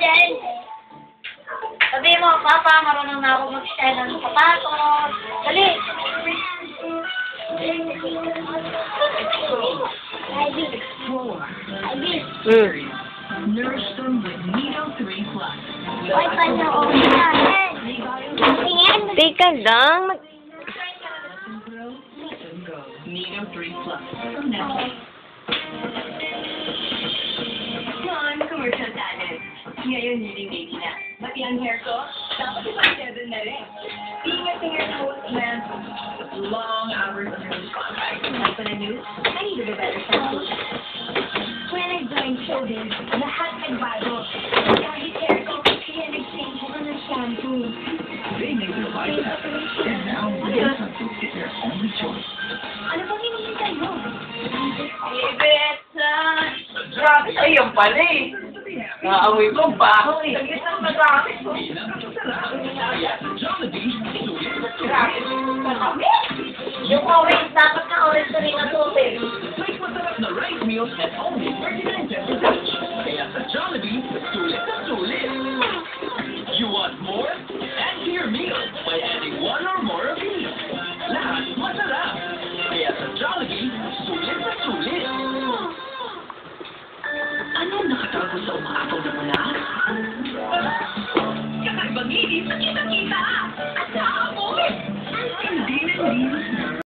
dyan. Sabi mo, Papa, marunong na ako mag-style ng sapatos. Dali. Ivy. Ivy. Nourish them with Nido 3 Plus. Ay, panoorin namin. Tingin. Teka lang. Nido 3 Plus from Netflix. Mom, commercial talent. Ngayon, leading lady na. Pati ang hair ko, dapat ipag-7 na rin. Being a singer host meant long hours of news contact. Like when I knew, I needed a better shampoo. When I joined showbiz, lahat nagbago. Kahit hair ko, kaya nag-change ako ng shampoo. They made their life happen, and now Real Shampoo is their only choice. Ano bang hinihintay mo? Grabe sa iyo pala eh. Naamoy ko ang baho eh. Ang isang nagamit ko. Grabe. Marami. Yung orange, dapat na orange na rin na tubig. Make masarap na rice meals at only 39 pesos each. Kaya sa Jollibee, sulit na sulit. You want more? Add to your meal by adding one or more of these. Lahat masarap. Kaya sa Jollibee, sulit na sulit. Anong nakatago sa umaapaw na mula? Kakaibang inis na kita-kita! At sa amoy! Hindi na linis na